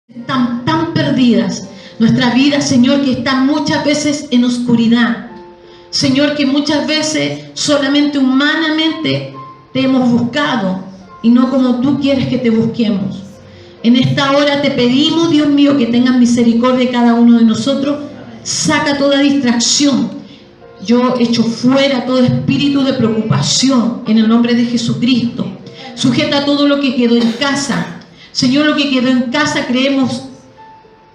Están tan perdidas. Nuestra vida, Señor, que está muchas veces en oscuridad. Señor, que muchas veces solamente humanamente te hemos buscado y no como tú quieres que te busquemos. En esta hora te pedimos, Dios mío, que tengas misericordia de cada uno de nosotros. Saca toda distracción. Yo echo fuera todo espíritu de preocupación en el nombre de Jesucristo. Sujeta todo lo que quedó en casa. Señor, lo que quedó en casa creemos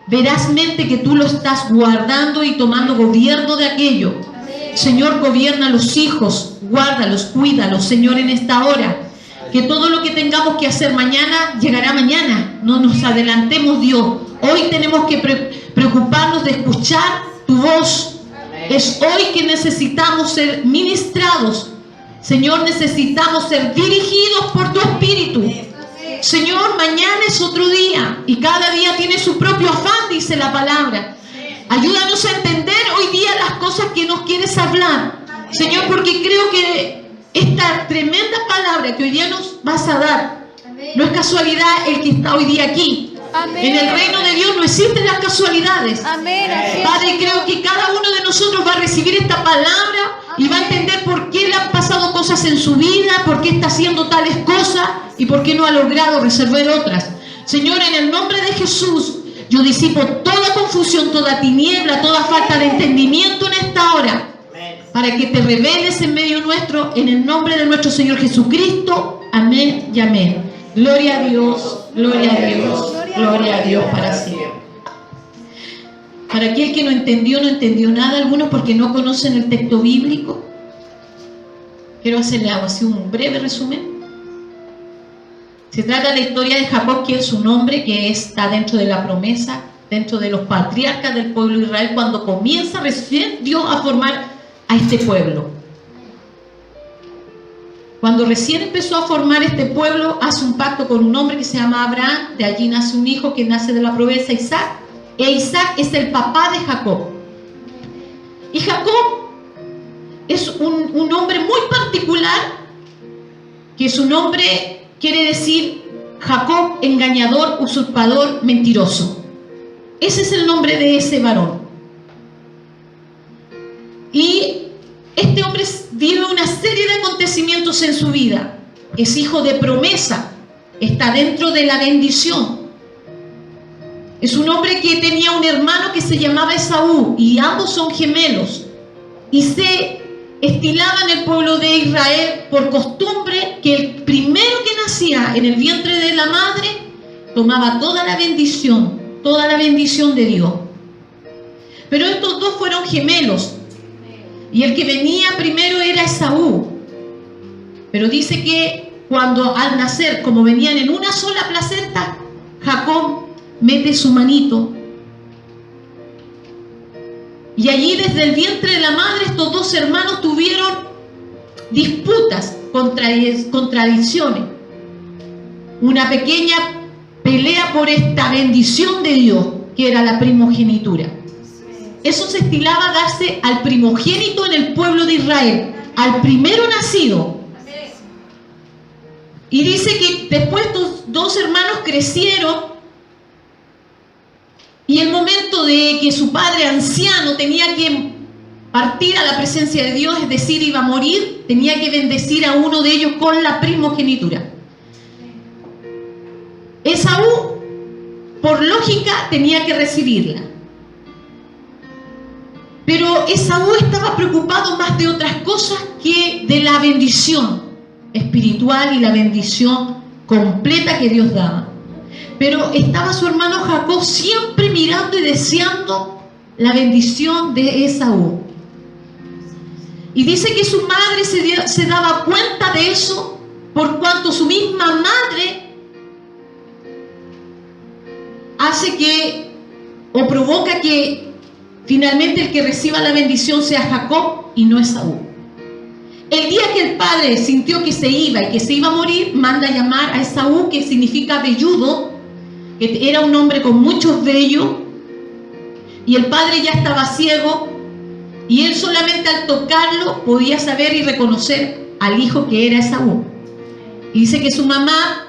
verazmente que tú lo estás guardando y tomando gobierno de aquello. Señor, gobierna a los hijos, guárdalos, cuídalos, Señor, en esta hora. Que todo lo que tengamos que hacer mañana, llegará mañana. No nos adelantemos, Dios. Hoy tenemos que preocuparnos de escuchar tu voz. Es hoy que necesitamos ser ministrados. Señor, necesitamos ser dirigidos por tu Espíritu. Señor, mañana es otro día y cada día tiene su propio afán, dice la palabra. Ayúdanos a entender hoy día las cosas que nos quieres hablar, Señor, porque creo que esta tremenda palabra que hoy día nos vas a dar no es casualidad el que está hoy día aquí. Amén. En el reino de Dios no existen las casualidades. Amén. Padre, creo que cada uno de nosotros va a recibir esta palabra y va a entender por qué le han pasado cosas en su vida, por qué está haciendo tales cosas y por qué no ha logrado resolver otras. Señor, en el nombre de Jesús, yo disipo toda confusión, toda tiniebla, toda falta de entendimiento en esta hora, para que te reveles en medio nuestro, en el nombre de nuestro Señor Jesucristo. Amén y amén. Gloria a Dios, gloria a Dios, gloria a Dios para siempre. Para aquel que no entendió nada, algunos porque no conocen el texto bíblico, quiero hacerle así un breve resumen. Se trata de la historia de Jacob, que es un hombre que está dentro de la promesa, dentro de los patriarcas del pueblo de Israel, cuando comienza recién Dios a formar a este pueblo. Cuando recién empezó a formar este pueblo, hace un pacto con un hombre que se llama Abraham. De allí nace un hijo que nace de la promesa, Isaac. E Isaac es el papá de Jacob. Y Jacob es un hombre muy particular, que su nombre quiere decir Jacob, engañador, usurpador, mentiroso. Ese es el nombre de ese varón. Y este hombre vive una serie de acontecimientos en su vida. Es hijo de promesa, está dentro de la bendición. Es un hombre que tenía un hermano que se llamaba Esaú y ambos son gemelos. Y se estilaba en el pueblo de Israel por costumbre que el primero que nacía en el vientre de la madre tomaba toda la bendición de Dios. Pero estos dos fueron gemelos. Y el que venía primero era Esaú. Pero dice que cuando al nacer, como venían en una sola placenta, Jacob mete su manito. Y allí desde el vientre de la madre estos dos hermanos tuvieron disputas, contradicciones. Una pequeña pelea por esta bendición de Dios, que era la primogenitura. Eso se estilaba darse al primogénito en el pueblo de Israel, al primero nacido. Y dice que después estos dos hermanos crecieron y el momento de que su padre anciano tenía que partir a la presencia de Dios, es decir, iba a morir, tenía que bendecir a uno de ellos con la primogenitura. Esaú, por lógica, tenía que recibirla. Pero Esaú estaba preocupado más de otras cosas que de la bendición espiritual y la bendición completa que Dios daba. Pero estaba su hermano Jacob siempre mirando y deseando la bendición de Esaú. Y dice que su madre se daba cuenta de eso, por cuanto su misma madre hace que, o provoca que finalmente el que reciba la bendición sea Jacob y no Esaú. El día que el padre sintió que se iba y que se iba a morir, manda a llamar a Esaú, que significa velludo, que era un hombre con muchos vellos, y el padre ya estaba ciego, y él solamente al tocarlo podía saber y reconocer al hijo que era Esaú. Y dice que su mamá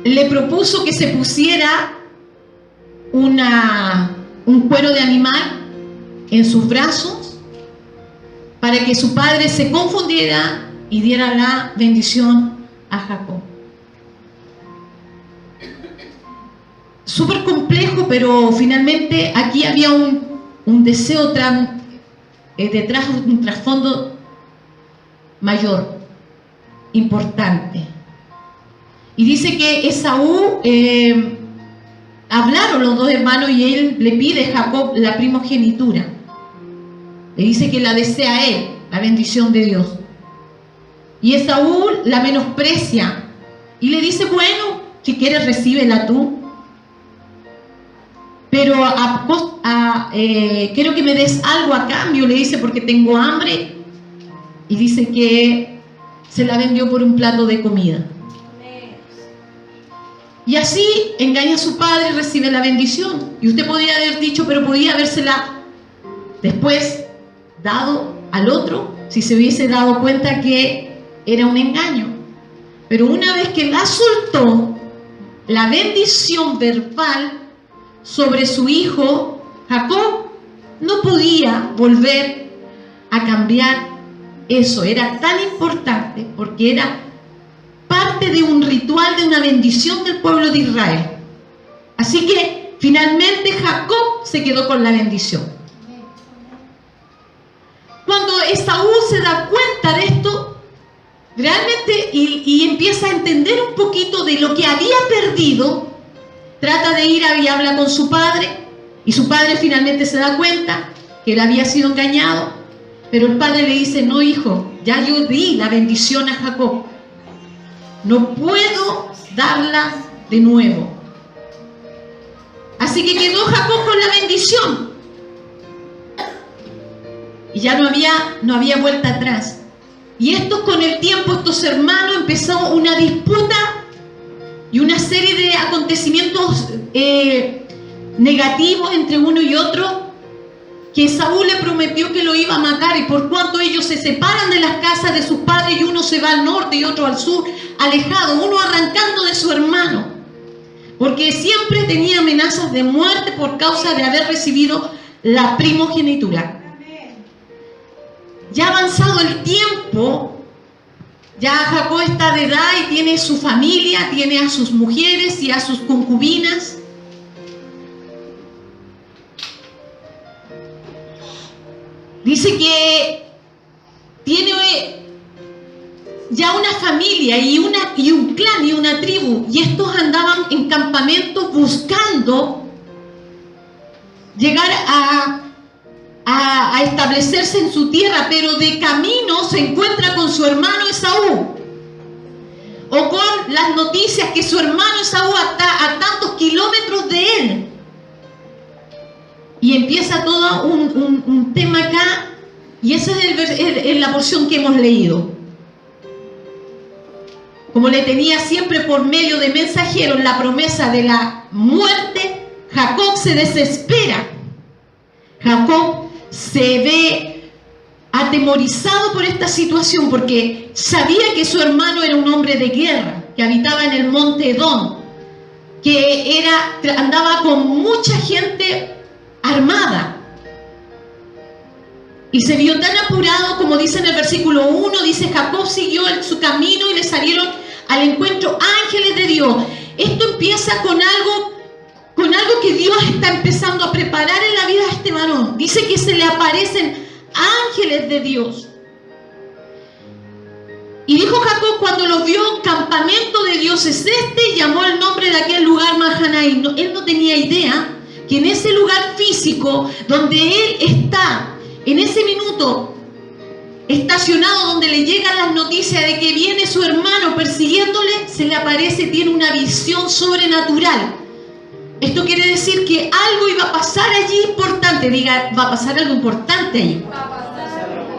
le propuso que se pusiera un cuero de animal en sus brazos para que su padre se confundiera y diera la bendición a Jacob. Súper complejo, pero finalmente aquí había un deseo detrás, un trasfondo mayor, importante. Y dice que Esaú, hablaron los dos hermanos y él le pide a Jacob la primogenitura. Le dice que la desea a él, la bendición de Dios. Y Esaú la menosprecia y le dice, bueno, si quieres recíbela tú. Pero quiero que me des algo a cambio, le dice, porque tengo hambre. Y dice que se la vendió por un plato de comida. Y así engaña a su padre y recibe la bendición. Y usted podría haber dicho, pero podía habérsela después dado al otro, si se hubiese dado cuenta que era un engaño. Pero una vez que la soltó, la bendición verbal sobre su hijo Jacob, no podía volver a cambiar eso. Era tan importante porque era parte de un ritual, de una bendición del pueblo de Israel. Así que finalmente Jacob se quedó con la bendición. Cuando Esaú se da cuenta de esto, realmente, y empieza a entender un poquito de lo que había perdido, trata de ir y habla con su padre, y su padre finalmente se da cuenta que él había sido engañado, pero el padre le dice, no hijo, ya yo di la bendición a Jacob, no puedo darla de nuevo. Así que quedó Jacob con la bendición. Y ya no había vuelta atrás. Y esto con el tiempo, estos hermanos, empezó una disputa y una serie de acontecimientos negativos entre uno y otro, que Saúl le prometió que lo iba a matar, y por cuanto ellos se separan de las casas de sus padres y uno se va al norte y otro al sur, alejado, uno arrancando de su hermano, porque siempre tenía amenazas de muerte por causa de haber recibido la primogenitura. Ya avanzado el tiempo, ya Jacob está de edad y tiene su familia, tiene a sus mujeres y a sus concubinas. Dice que tiene ya una familia y un clan y una tribu, y estos andaban en campamentos buscando llegar a establecerse en su tierra, pero de camino se encuentra con su hermano Esaú, o con las noticias que su hermano Esaú está a tantos kilómetros de él. Y empieza todo un tema acá, y esa es la porción que hemos leído. Como le tenía siempre por medio de mensajeros la promesa de la muerte, Jacob se desespera. Jacob se ve atemorizado por esta situación, porque sabía que su hermano era un hombre de guerra, que habitaba en el monte Edom, que andaba con mucha gente armada, y se vio tan apurado, como dice en el versículo 1, dice, Jacob siguió su camino y le salieron al encuentro ángeles de Dios. Esto empieza con algo que Dios está empezando a preparar en la vida de este varón. Dice que se le aparecen ángeles de Dios. Y dijo Jacob cuando lo vio, campamento de Dios es este, y llamó el nombre de aquel lugar Mahanaim. Él no tenía idea que en ese lugar físico donde él está, en ese minuto estacionado, donde le llegan las noticias de que viene su hermano persiguiéndole, se le aparece, tiene una visión sobrenatural. Esto quiere decir que algo iba a pasar allí importante. Diga, va a pasar algo importante allí.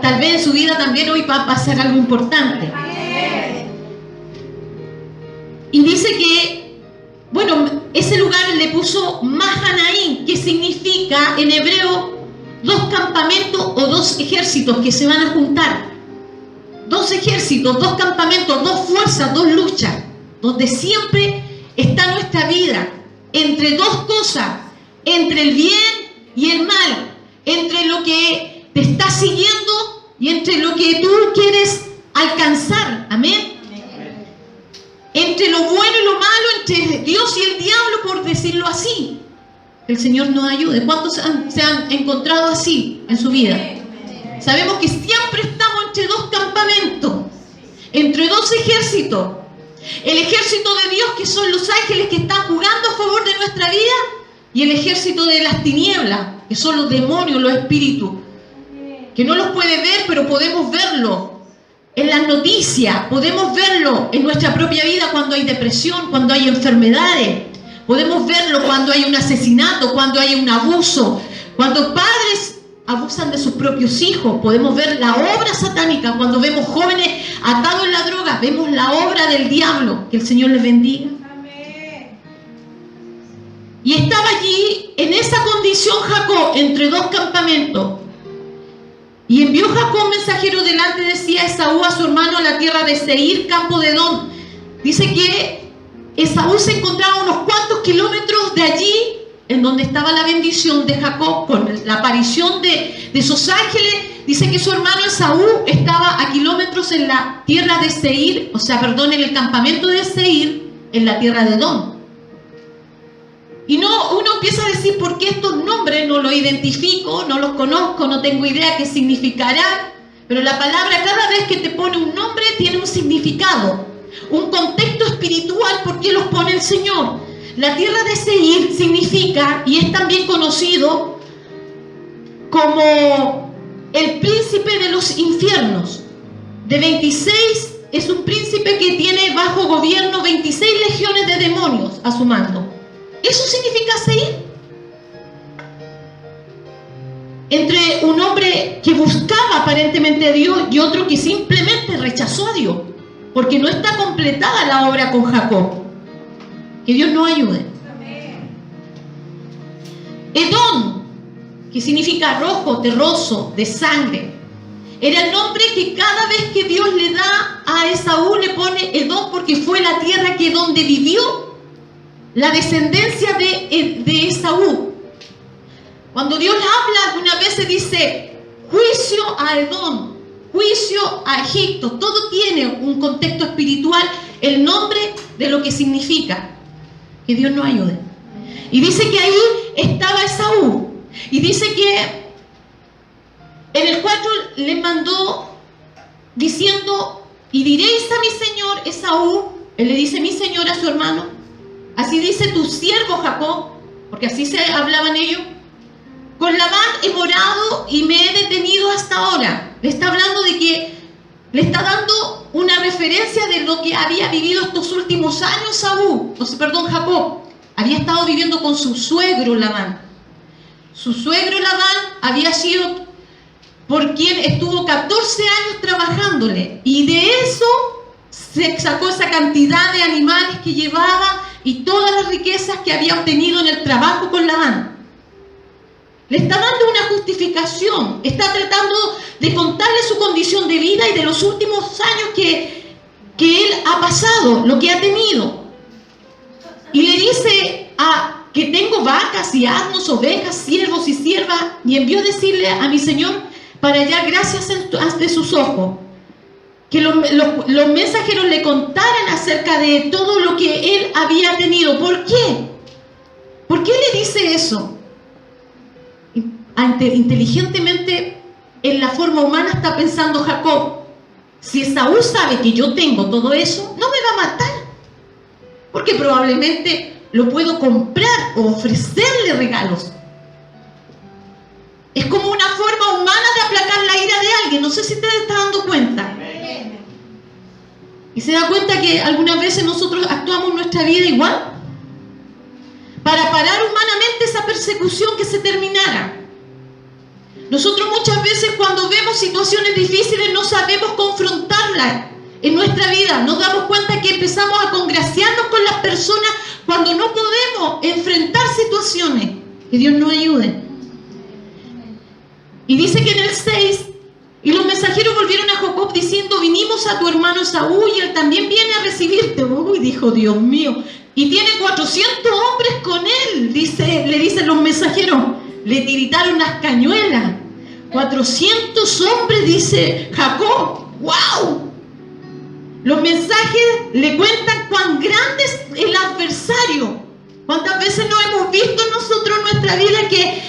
Tal vez en su vida también hoy va a pasar algo importante. Y dice que, bueno, ese lugar le puso Mahanaim, que significa en hebreo dos campamentos o dos ejércitos que se van a juntar. Dos ejércitos, dos campamentos, dos fuerzas, dos luchas, donde siempre está nuestra vida entre dos cosas, entre el bien y el mal, entre lo que te está siguiendo y entre lo que tú quieres alcanzar. Amén. Entre lo bueno y lo malo, entre Dios y el diablo, por decirlo así. El Señor nos ayude. ¿Cuántos se han encontrado así en su vida? Sabemos que siempre estamos entre dos campamentos, entre dos ejércitos. El ejército de Dios, que son los ángeles que están jugando a favor de nuestra vida, y el ejército de las tinieblas, que son los demonios, los espíritus, que no los puede ver, pero podemos verlo en las noticias, podemos verlo en nuestra propia vida cuando hay depresión, cuando hay enfermedades, podemos verlo cuando hay un asesinato, cuando hay un abuso, cuando padres abusan de sus propios hijos. Podemos ver la obra satánica cuando vemos jóvenes atados en la droga, vemos la obra del diablo. Que el Señor les bendiga. Amén. Y estaba allí en esa condición Jacob entre dos campamentos. Y envió Jacob mensajero delante de sí a Esaú, a su hermano, a la tierra de Seir, campo de Edom. Dice que Esaú se encontraba a unos cuantos kilómetros de allí, en donde estaba la bendición de Jacob, con la aparición de esos ángeles. Dice que su hermano Esaú estaba a kilómetros en la tierra de Seir, en el campamento de Seir, en la tierra de Edom. Y uno empieza a decir, ¿por qué estos nombres no los identifico, no los conozco, no tengo idea qué significará? Pero la palabra, cada vez que te pone un nombre, tiene un significado, un contexto espiritual, por qué los pone el Señor. La tierra de Seir significa, y es también conocido como el príncipe de los infiernos. De 26 es un príncipe que tiene bajo gobierno 26 legiones de demonios a su mando. Eso significa Seir. Entre un hombre que buscaba aparentemente a Dios y otro que simplemente rechazó a Dios, porque no está completada la obra con Jacob. Que Dios nos ayude. Edom, que significa rojo, terroso, de sangre, era el nombre que cada vez que Dios le da a Esaú le pone Edom, porque fue la tierra que donde vivió la descendencia de Esaú. Cuando Dios habla, algunas veces dice juicio a Edom, juicio a Egipto. Todo tiene un contexto espiritual, el nombre de lo que significa. Que Dios nos ayude. Y dice que ahí estaba Esaú. Y dice que en el 4 le mandó diciendo, y diréis a mi señor Esaú, él le dice mi señor a su hermano, así dice tu siervo Jacob, porque así se hablaban ellos, con Labán he morado y me he detenido hasta ahora. Le está hablando de que le está dando una referencia de lo que había vivido estos últimos años Jacob. Había estado viviendo con su suegro Labán. Su suegro Labán había sido por quien estuvo 14 años trabajándole. Y de eso se sacó esa cantidad de animales que llevaba y todas las riquezas que había obtenido en el trabajo con Labán. Le está dando una justificación, está tratando de contarle su condición de vida y de los últimos años que él ha pasado, lo que ha tenido. Y le dice que tengo vacas y asnos, ovejas, siervos y siervas, y envió a decirle a mi señor para hallar gracias ante sus ojos. Que los mensajeros le contaran acerca de todo lo que él había tenido. ¿Por qué? ¿Por qué le dice eso? Inteligentemente, en la forma humana está pensando Jacob, si Esaú sabe que yo tengo todo eso, no me va a matar, porque probablemente lo puedo comprar o ofrecerle regalos. Es como una forma humana de aplacar la ira de alguien. No sé si te estás dando cuenta. Y se da cuenta que algunas veces nosotros actuamos en nuestra vida igual, para parar humanamente esa persecución que se terminara. Nosotros muchas veces cuando vemos situaciones difíciles no sabemos confrontarlas en nuestra vida. Nos damos cuenta que empezamos a congraciarnos con las personas cuando no podemos enfrentar situaciones. Que Dios nos ayude. Y dice que en el 6, y los mensajeros volvieron a Jacob diciendo, vinimos a tu hermano Esaú y él también viene a recibirte. Uy, dijo, Dios mío, Y tiene 400 hombres con él, le dicen los mensajeros. Le tiritaron las cañuelas. 400 hombres, dice Jacob. ¡Wow! Los mensajes le cuentan cuán grande es el adversario. ¿Cuántas veces nos hemos visto nosotros en nuestra vida que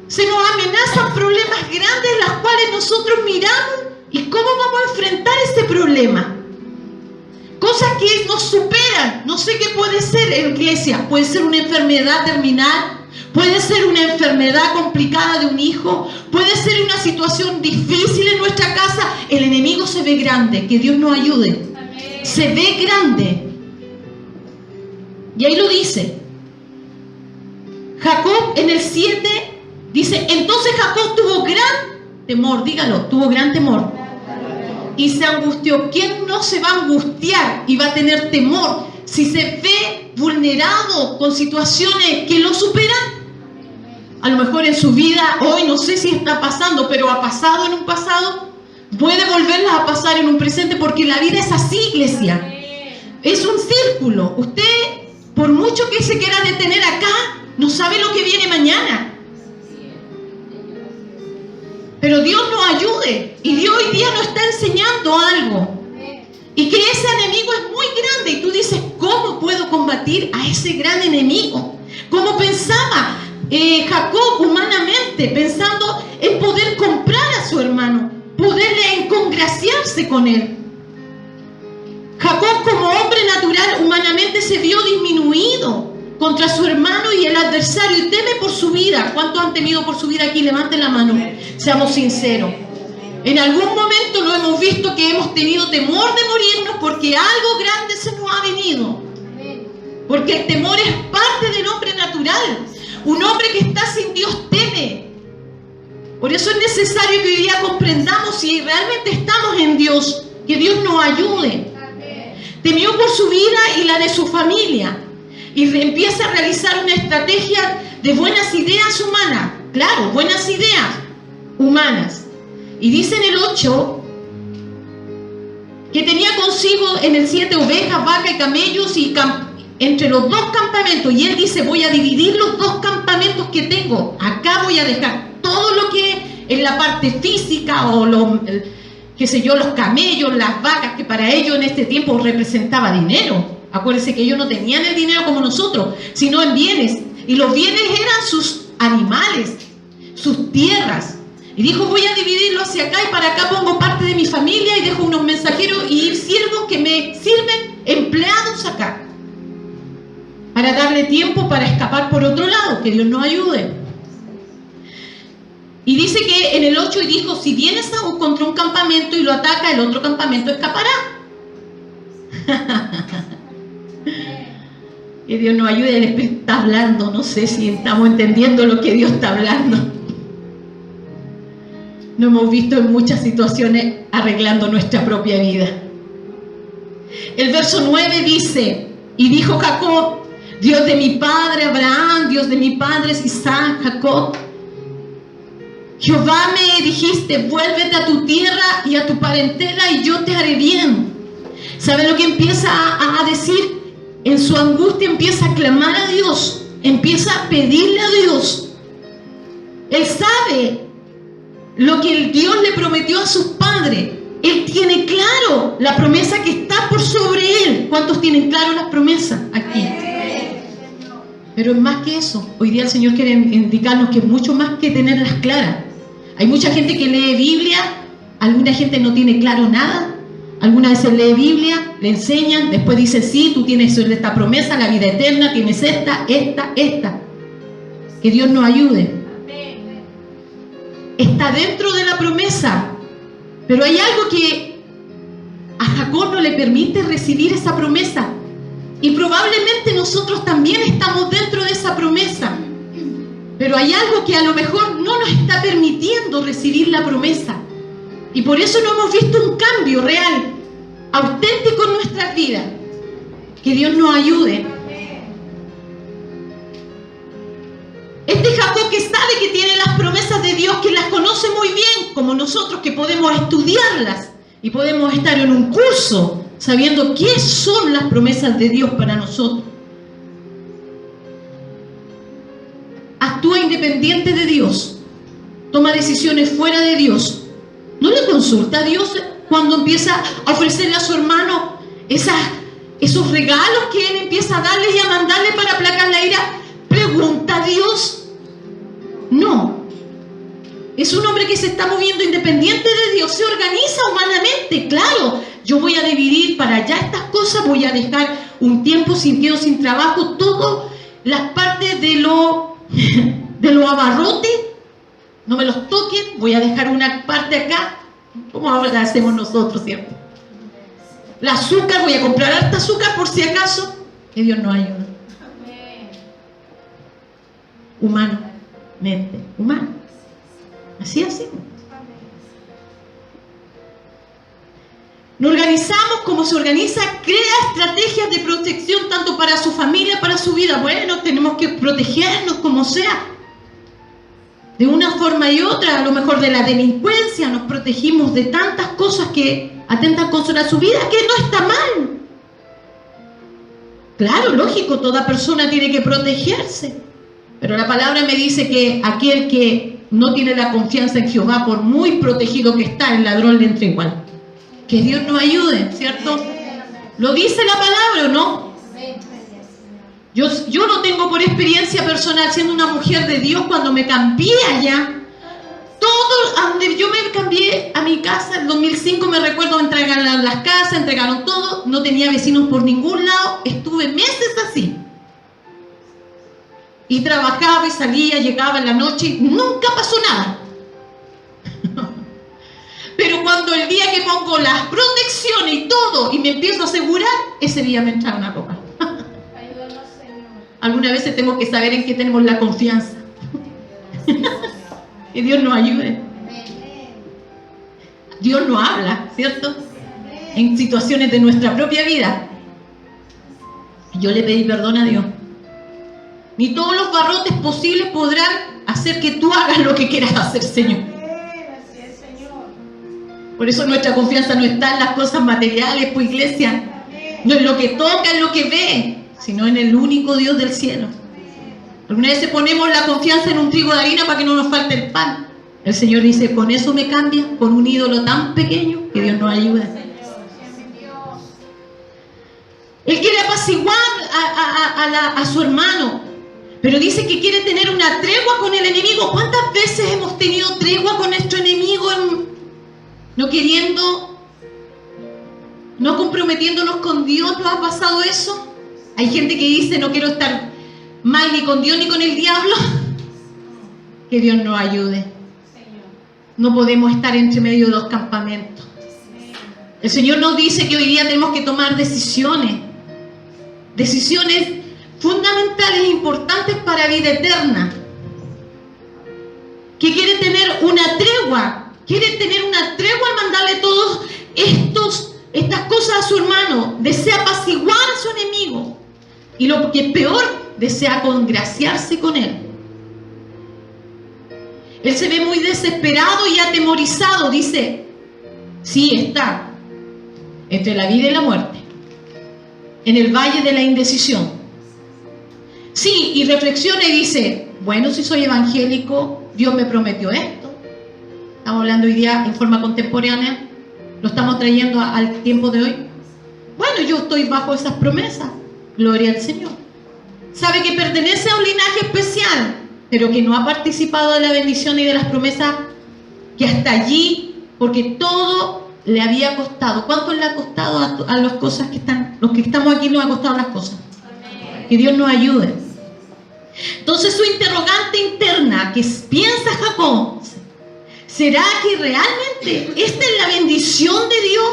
se nos amenazan problemas grandes, las cuales nosotros miramos y cómo vamos a enfrentar ese problema? Cosas que nos superan. No sé qué puede ser, iglesia. Puede ser una enfermedad terminal. Puede ser una enfermedad complicada de un hijo. Puede ser una situación difícil en nuestra casa. El enemigo se ve grande. Que Dios nos ayude. Amén. Se ve grande. Y ahí lo dice. Jacob en el 7 dice, entonces Jacob tuvo gran temor. Dígalo, tuvo gran temor. Y se angustió. ¿Quién no se va a angustiar y va a tener temor si se ve vulnerado con situaciones que lo superan? A lo mejor en su vida, hoy no sé si está pasando, pero ha pasado en un pasado, puede volverlas a pasar en un presente, porque la vida es así, iglesia. Es un círculo. Usted, por mucho que se quiera detener acá, no sabe lo que viene mañana. Pero Dios nos ayude. Y Dios hoy día nos está enseñando algo. Y que ese enemigo es muy grande. Y tú dices, ¿cómo puedo combatir a ese gran enemigo? ¿Cómo pensaba Jacob humanamente? Pensando en poder comprar a su hermano. Poderle congraciarse con él. Jacob, como hombre natural, humanamente se vio disminuido contra su hermano y el adversario, y teme por su vida. ¿Cuántos han temido por su vida aquí? Levanten la mano. Seamos sinceros. En algún momento lo hemos visto que hemos tenido temor de morirnos porque algo grande se nos ha venido. Porque el temor es parte del hombre natural. Un hombre que está sin Dios teme. Por eso es necesario que hoy día comprendamos si realmente estamos en Dios, que Dios nos ayude. Temió por su vida y la de su familia. Y empieza a realizar una estrategia de buenas ideas humanas. Claro, buenas ideas humanas. Y dice en el 8 que tenía consigo en el 7 ovejas, vacas y camellos y entre los dos campamentos. Y él dice, voy a dividir los dos campamentos que tengo. Acá voy a dejar todo lo que en la parte física o los camellos, las vacas, que para ellos en este tiempo representaba dinero. Acuérdense que ellos no tenían el dinero como nosotros, sino en bienes. Y los bienes eran sus animales, sus tierras. Y dijo, voy a dividirlo hacia acá y para acá pongo parte de mi familia y dejo unos mensajeros y siervos que me sirven, empleados acá. Para darle tiempo para escapar por otro lado, que Dios nos ayude. Y dice que en el 8 y dijo, si viene Saúl contra un campamento y lo ataca, el otro campamento escapará. Que Dios nos ayude. El Espíritu está hablando. No sé si estamos entendiendo lo que Dios está hablando. Nos hemos visto en muchas situaciones arreglando nuestra propia vida. El verso 9 dice, y dijo Jacob, Dios de mi padre Abraham, Dios de mi padre Isaac, Jacob, Jehová me dijiste, vuélvete a tu tierra y a tu parentela y yo te haré bien. ¿Sabe lo que empieza a decir? En su angustia empieza a clamar a Dios, empieza a pedirle a Dios. Él sabe lo que el Dios le prometió a sus padres. Él tiene claro la promesa que está por sobre él. ¿Cuántos tienen claro las promesas aquí? Pero es más que eso. Hoy día el Señor quiere indicarnos que es mucho más que tenerlas claras. Hay mucha gente que lee Biblia, alguna gente no tiene claro nada. Algunas veces lee Biblia, le enseñan, después dicen, sí, tú tienes esta promesa, la vida eterna, tienes esta. Que Dios nos ayude. Está dentro de la promesa, pero hay algo que a Jacob no le permite recibir esa promesa. Y probablemente nosotros también estamos dentro de esa promesa. Pero hay algo que a lo mejor no nos está permitiendo recibir la promesa. Y por eso no hemos visto un cambio real, auténtico en nuestras vidas. Que Dios nos ayude. Este Jacob que sabe que tiene las promesas de Dios, que las conoce muy bien, como nosotros que podemos estudiarlas y podemos estar en un curso sabiendo qué son las promesas de Dios para nosotros. actúa independiente de Dios, toma decisiones fuera de Dios, ¿no le consulta a Dios cuando empieza a ofrecerle a su hermano esos regalos que él empieza a darle y a mandarle para aplacar la ira? ¿Pregunta a Dios? No. Es un hombre que se está moviendo independiente de Dios, se organiza humanamente. Claro, yo voy a dividir para allá estas cosas, voy a dejar un tiempo sin quedo sin trabajo, todas las partes de lo abarrote, no me los toquen, voy a dejar una parte acá, como ahora hacemos nosotros, ¿cierto? El azúcar, voy a comprar harta azúcar por si acaso, que Dios nos ayude. Humanamente, humano. Así. Nos organizamos como se organiza, crea estrategias de protección tanto para su familia, para su vida. Bueno, tenemos que protegernos como sea. De una forma y otra, a lo mejor de la delincuencia, nos protegimos de tantas cosas que atentan contra su vida, que no está mal. Claro, lógico, toda persona tiene que protegerse. Pero la palabra me dice que aquel que no tiene la confianza en Jehová, por muy protegido que está, el ladrón le entra igual. Que Dios nos ayude, ¿cierto? ¿Lo dice la palabra o no? Yo lo tengo por experiencia personal, siendo una mujer de Dios, cuando me cambié allá, todo, donde yo me cambié a mi casa, en 2005 me recuerdo, entregaron las casas, entregaron todo, no tenía vecinos por ningún lado, estuve meses así. Y trabajaba y salía, llegaba en la noche y nunca pasó nada. Pero cuando el día que pongo las protecciones y todo y me empiezo a asegurar, ese día me entra una ropa. Algunas veces tenemos que saber en qué tenemos la confianza. Que Dios nos ayude. Dios nos habla, ¿cierto? En situaciones de nuestra propia vida. Yo le pedí perdón a Dios. Ni todos los barrotes posibles podrán hacer que tú hagas lo que quieras hacer, Señor. Por eso nuestra confianza no está en las cosas materiales, pues, iglesia. No en lo que toca, en lo que ve, sino en el único Dios del cielo. Algunas veces ponemos la confianza en un trigo de harina para que no nos falte el pan. El Señor dice, con eso me cambia, con un ídolo tan pequeño, que Dios nos ayude. Él quiere apaciguar a su hermano, pero dice que quiere tener una tregua con el enemigo. ¿Cuántas veces hemos tenido tregua con nuestro enemigo? No queriendo, no comprometiéndonos con Dios. ¿No ha pasado eso? Hay gente que dice, no quiero estar mal ni con Dios ni con el diablo. Que Dios nos ayude. No podemos estar entre medio de dos campamentos. El Señor nos dice que hoy día tenemos que tomar decisiones fundamentales e importantes para vida eterna. Que quiere tener una tregua al mandarle todas estas cosas a su hermano. Desea apaciguar a su enemigo, y lo que es peor, desea congraciarse con él. Él se ve muy desesperado y atemorizado. Dice, sí, está entre la vida y la muerte, en el valle de la indecisión. Sí, y reflexiona y dice, bueno, si soy evangélico, Dios me prometió esto. Estamos hablando hoy día en forma contemporánea, lo estamos trayendo al tiempo de hoy. Bueno, yo estoy bajo esas promesas, gloria al Señor. Sabe que pertenece a un linaje especial, pero que no ha participado de la bendición y de las promesas, que hasta allí, porque todo le había costado. ¿Cuánto le ha costado a las cosas que están, los que estamos aquí nos ha costado las cosas? Amén. Que Dios nos ayude. Entonces su interrogante interna, que piensa Jacob, ¿será que realmente esta es la bendición de Dios?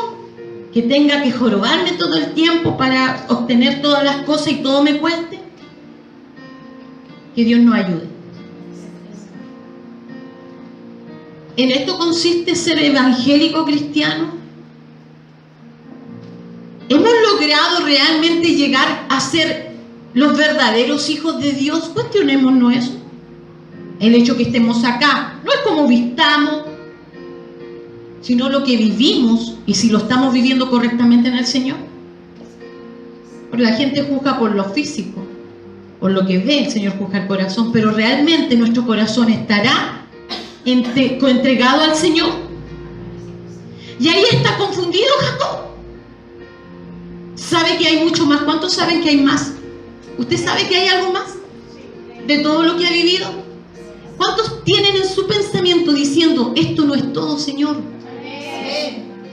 Que tenga que jorobarme todo el tiempo para obtener todas las cosas y todo me cueste. Que Dios nos ayude. ¿En esto consiste ser evangélico cristiano? ¿Hemos logrado realmente llegar a ser los verdaderos hijos de Dios? Cuestionémonos eso. El hecho que estemos acá no es como vistamos, sino lo que vivimos, y si lo estamos viviendo correctamente en el Señor. Porque la gente juzga por lo físico, por lo que ve el Señor juzga el corazón, pero realmente nuestro corazón estará entregado al Señor. Y ahí está confundido Jacob. ¿Sabe que hay mucho más? ¿Cuántos saben que hay más? ¿Usted sabe que hay algo más de todo lo que ha vivido? ¿Cuántos tienen en su pensamiento diciendo, esto no es todo, Señor?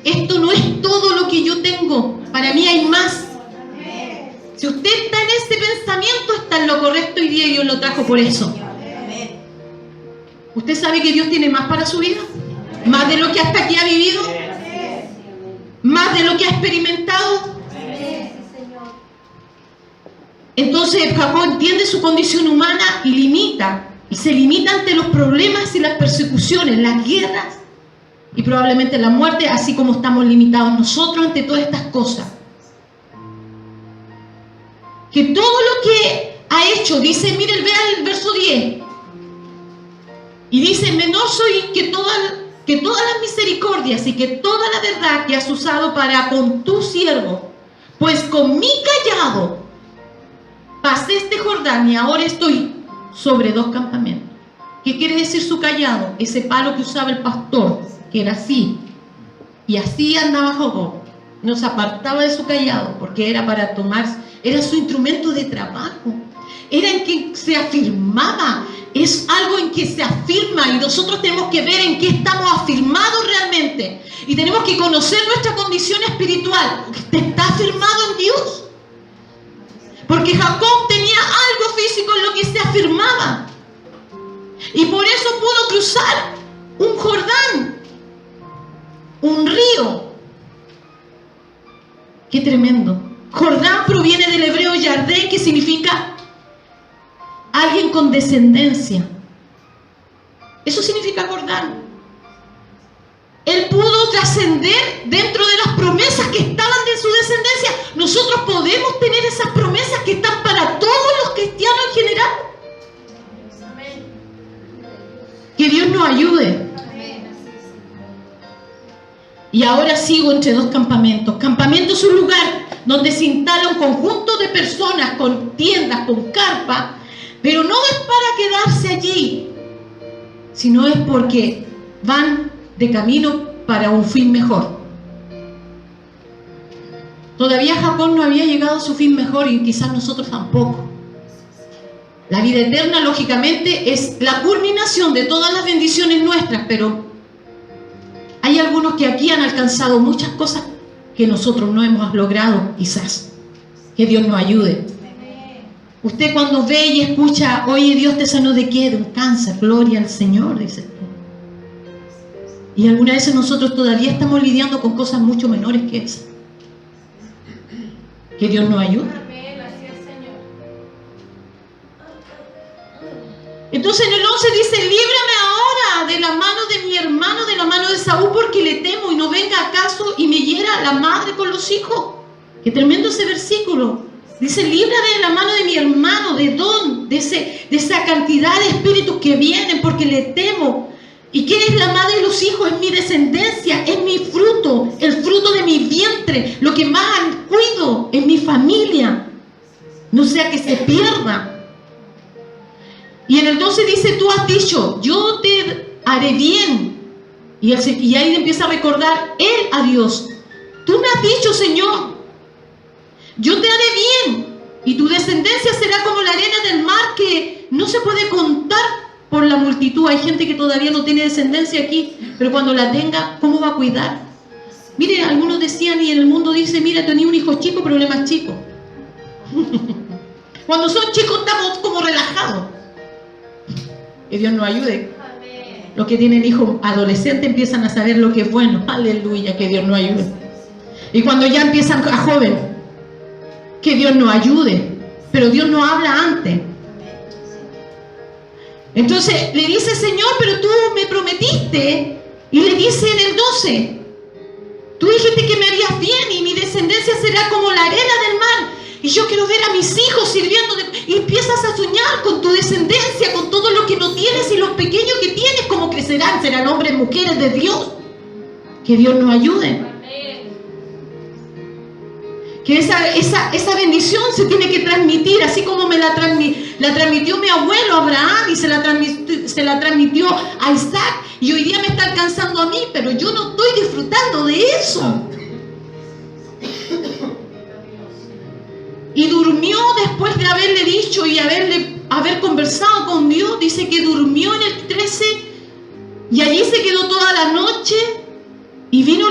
Esto no es todo lo que yo tengo. Para mí hay más. Si usted está en ese pensamiento, está en lo correcto y Dios lo trajo por eso. ¿Usted sabe que Dios tiene más para su vida? ¿Más de lo que hasta aquí ha vivido? ¿Más de lo que ha experimentado? Entonces Jacob entiende su condición humana y se limita ante los problemas y las persecuciones, las guerras y probablemente la muerte, así como estamos limitados nosotros ante todas estas cosas. Que todo lo que ha hecho, dice, mire, vea el verso 10, y dice, menor soy que todas las misericordias y que toda la verdad que has usado para con tu siervo, pues con mi callado pasé este Jordán y ahora estoy sobre 2 campamentos. ¿Qué quiere decir su callado? Ese palo que usaba el pastor, que era así, y así andaba Jacob, no se apartaba de su callado, porque era para tomar, era su instrumento de trabajo, era en que se afirmaba, es algo en que se afirma, y nosotros tenemos que ver en qué estamos afirmados realmente, y tenemos que conocer nuestra condición espiritual. ¿Usted está afirmado en Dios? Porque Jacob tenía algo físico en lo que se afirmaba, y por eso pudo cruzar un Jordán, un río. ¡Qué tremendo! Jordán proviene del hebreo Yardén, que significa alguien con descendencia. Eso significa Jordán. Él pudo trascender dentro de las promesas que estaban de su descendencia. Nosotros podemos tener esas promesas que están para todos los cristianos en general. Que Dios nos ayude. Y ahora sigo entre 2 campamentos. Campamento es un lugar donde se instala un conjunto de personas con tiendas, con carpa, pero no es para quedarse allí, sino es porque van de camino para un fin mejor. Todavía Jacob no había llegado a su fin mejor, y quizás nosotros tampoco. La vida eterna, lógicamente, es la culminación de todas las bendiciones nuestras, pero hay algunos que aquí han alcanzado muchas cosas que nosotros no hemos logrado, quizás. Que Dios nos ayude. Usted cuando ve y escucha, oye, Dios te sanó de qué, de un cáncer, gloria al Señor, dice tú. Y algunas veces nosotros todavía estamos lidiando con cosas mucho menores que esas. Que Dios nos ayude. Entonces en el 11 dice, líbrame ahora de la mano de mi hermano, de la mano de Saúl, porque le temo, y no venga acaso y me hiera la madre con los hijos. Qué tremendo ese versículo. Dice, líbrame de la mano de mi hermano, de esa cantidad de espíritus que vienen, porque le temo. ¿Y qué es la madre de los hijos? Es mi descendencia, es mi fruto, el fruto de mi vientre, lo que más cuido en mi familia. No sea que se pierda. Y en el 12 dice, tú has dicho, yo te haré bien. Y ahí empieza a recordar él a Dios. Tú me has dicho, Señor, yo te haré bien, y tu descendencia será como la arena del mar, que no se puede contar por la multitud. Hay gente que todavía no tiene descendencia aquí, pero cuando la tenga, ¿cómo va a cuidar? Mire, algunos decían, y en el mundo dice, mira, tenía un hijo chico, problemas chicos. Cuando son chicos estamos como relajados. Que Dios nos ayude. Los que tienen hijos adolescentes empiezan a saber lo que es bueno. Aleluya, que Dios nos ayude. Y cuando ya empiezan a joven, que Dios nos ayude. Pero Dios nos habla antes. Entonces le dice, Señor, pero tú me prometiste. Y le dice en el 12, tú dijiste que me harías bien y mi descendencia será como la arena del mar. Y yo quiero ver a mis hijos sirviendo. Y empiezas a soñar con tu descendencia, con todo lo que no tienes y los pequeños que tienes, cómo crecerán. Serán hombres, mujeres de Dios. Que Dios nos ayude. que esa bendición se tiene que transmitir, así como me la transmitió mi abuelo Abraham y se la transmitió a Isaac, y hoy día me está alcanzando a mí, pero yo no estoy disfrutando de eso. Y durmió después de haberle dicho y haber conversado con Dios. Dice que durmió en el 13 y allí se quedó toda la noche, y le vino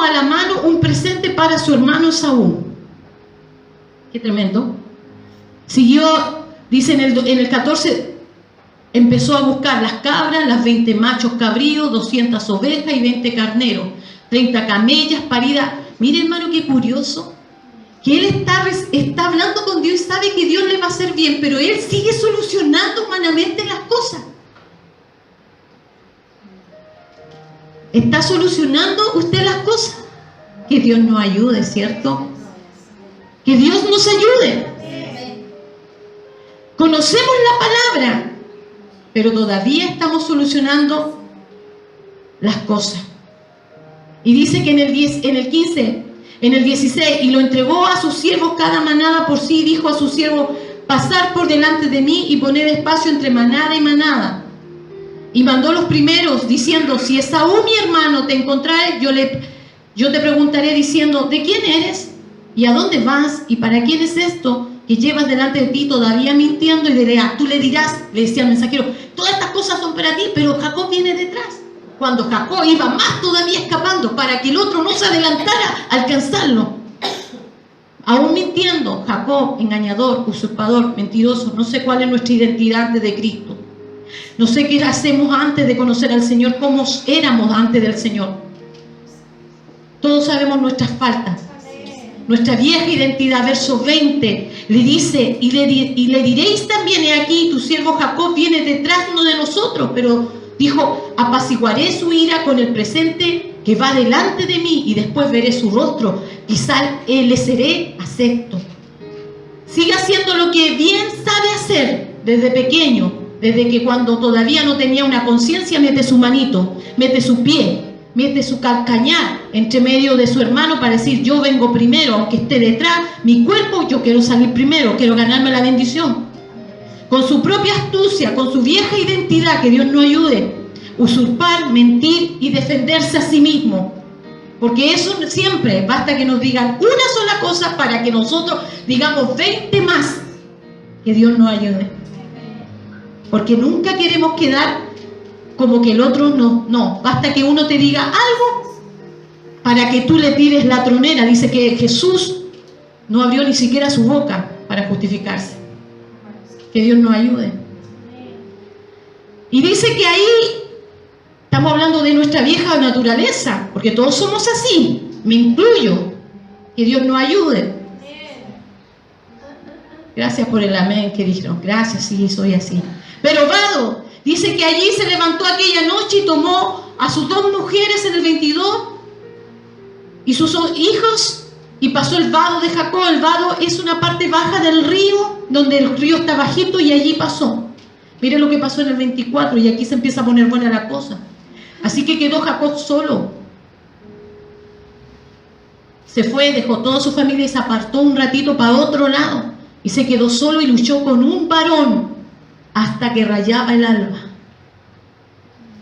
a la mano un presente para su hermano Esaú. Qué tremendo. Siguió, dice en el 14, empezó a buscar las cabras, las 20 machos cabríos, 200 ovejas y 20 carneros, 30 camellas paridas. Mire, hermano, qué curioso, que él está hablando con Dios y sabe que Dios le va a hacer bien, pero él sigue solucionando humanamente las cosas. ¿Está solucionando usted las cosas? Que Dios nos ayude, ¿cierto? Que Dios nos ayude. Conocemos la palabra, pero todavía estamos solucionando las cosas. Y dice que en el 15, en el 16, y lo entregó a sus siervos cada manada por sí, dijo a sus siervos: pasar por delante de mí y poner espacio entre manada y manada. Y mandó los primeros, diciendo: si Esaú mi hermano te encontrare, yo te preguntaré diciendo: ¿de quién eres? ¿Y a dónde vas? ¿Y para quién es esto que llevas delante de ti todavía mintiendo? Y tú le dirás, le decía el mensajero: todas estas cosas son para ti, pero Jacob viene detrás. Cuando Jacob iba más todavía escapando para que el otro no se adelantara a alcanzarlo. Aún mintiendo, Jacob, engañador, usurpador, mentiroso. No sé cuál es nuestra identidad antes de Cristo. No sé qué hacemos antes de conocer al Señor, cómo éramos antes del Señor. Todos sabemos nuestras faltas, nuestra vieja identidad. Verso 20 le dice: y le diréis también: he aquí, tu siervo Jacob viene detrás uno de nosotros, pero dijo: apaciguaré su ira con el presente que va delante de mí, y después veré su rostro, quizá le seré acepto. Sigue haciendo lo que bien sabe hacer desde pequeño, desde que cuando todavía no tenía una conciencia, mete su manito, mete su pie, mete su calcañar entre medio de su hermano para decir: yo vengo primero, aunque esté detrás, mi cuerpo, yo quiero salir primero, quiero ganarme la bendición. Con su propia astucia, con su vieja identidad, que Dios nos ayude, usurpar, mentir y defenderse a sí mismo. Porque eso siempre, basta que nos digan una sola cosa para que nosotros digamos 20 más. Que Dios nos ayude. Porque nunca queremos quedar como que el otro no. Basta que uno te diga algo para que tú le tires la tronera. Dice que Jesús no abrió ni siquiera su boca para justificarse. Que Dios nos ayude. Y dice que ahí estamos hablando de nuestra vieja naturaleza, porque todos somos así, me incluyo. Que Dios nos ayude. Gracias por el amén que dijeron. Gracias, sí, soy así. Pero Vado dice que allí se levantó aquella noche y tomó a sus 2 mujeres en el 22 y sus hijos, y pasó el vado de Jacob. El vado es una parte baja del río, donde el río está bajito, y allí pasó. Mire lo que pasó en el 24, y aquí se empieza a poner buena la cosa. Así que quedó Jacob solo. Se fue, dejó toda su familia y se apartó un ratito para otro lado. Y se quedó solo y luchó con un varón hasta que rayaba el alba.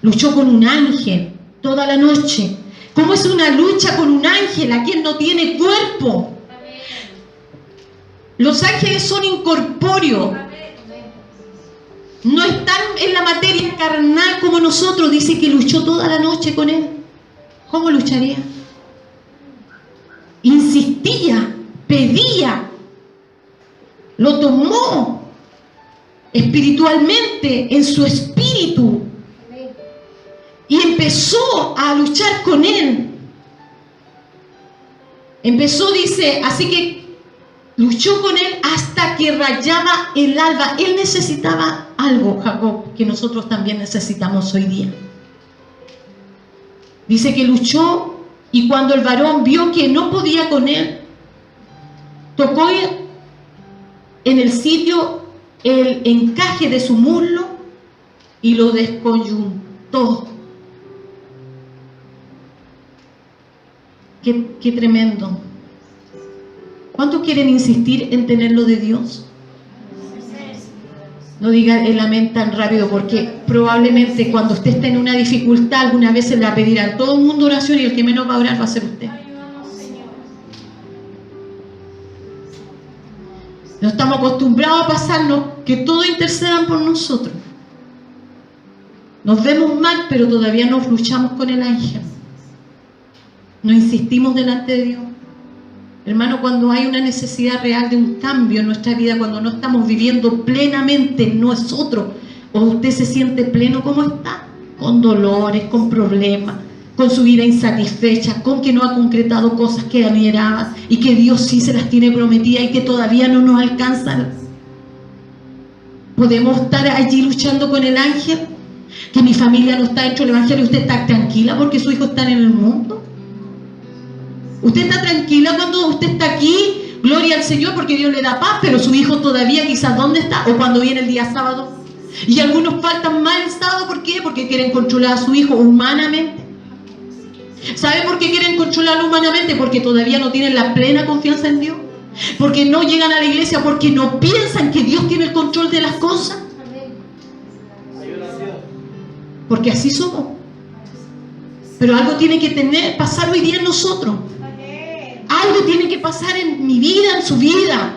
Luchó con un ángel toda la noche. ¿Cómo es una lucha con un ángel? Aquel no tiene cuerpo. Los ángeles son incorpóreos. No están en la materia carnal como nosotros. Dice que luchó toda la noche con él. ¿Cómo lucharía? Insistía, pedía, lo tomó espiritualmente en su espíritu y empezó a luchar con él. Empezó, dice, así que luchó con él hasta que rayaba el alba. Él necesitaba algo, Jacob, que nosotros también necesitamos hoy día. Dice que luchó, y cuando el varón vio que no podía con él, tocó en el sitio el encaje de su muslo y lo descoyuntó. Qué tremendo. ¿Cuántos quieren insistir en tenerlo de Dios? No diga el amén tan rápido, porque probablemente cuando usted esté en una dificultad, alguna vez se le va a pedir a todo el mundo oración y el que menos va a orar va a ser usted. No estamos acostumbrados a pasarnos que todos intercedan por nosotros. Nos vemos mal, pero todavía nos luchamos con el ángel. No insistimos delante de Dios. Hermano, cuando hay una necesidad real de un cambio en nuestra vida, cuando no estamos viviendo plenamente en nosotros, o usted se siente pleno, ¿cómo está? Con dolores, con problemas, con su vida insatisfecha, con que no ha concretado cosas que anhelaba y que Dios sí se las tiene prometidas y que todavía no nos alcanzan. ¿Podemos estar allí luchando con el ángel? Que mi familia no está dentro del evangelio, ¿usted está tranquila porque sus hijos están en el mundo? ¿Usted está tranquila cuando usted está aquí? Gloria al Señor porque Dios le da paz, pero su hijo todavía quizás ¿dónde está? O cuando viene el día sábado. Y algunos faltan más el sábado, ¿por qué? Porque quieren controlar a su hijo humanamente. ¿Sabe por qué quieren controlarlo humanamente? Porque todavía no tienen la plena confianza en Dios. Porque no llegan a la iglesia, porque no piensan que Dios tiene el control de las cosas. Porque así somos. Pero algo tiene que pasar hoy día en nosotros. Algo tiene que pasar en mi vida, en su vida.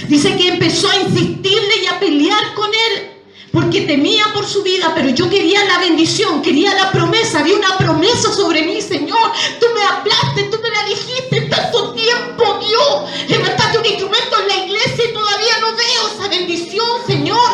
Dice que empezó a insistirle y a pelear con él, porque temía por su vida, pero yo quería la bendición, quería la promesa. Había una promesa sobre mí, Señor. Tú me hablaste, tú me la dijiste en tanto tiempo, Dios. Levantaste un instrumento en la iglesia y todavía no veo esa bendición, Señor.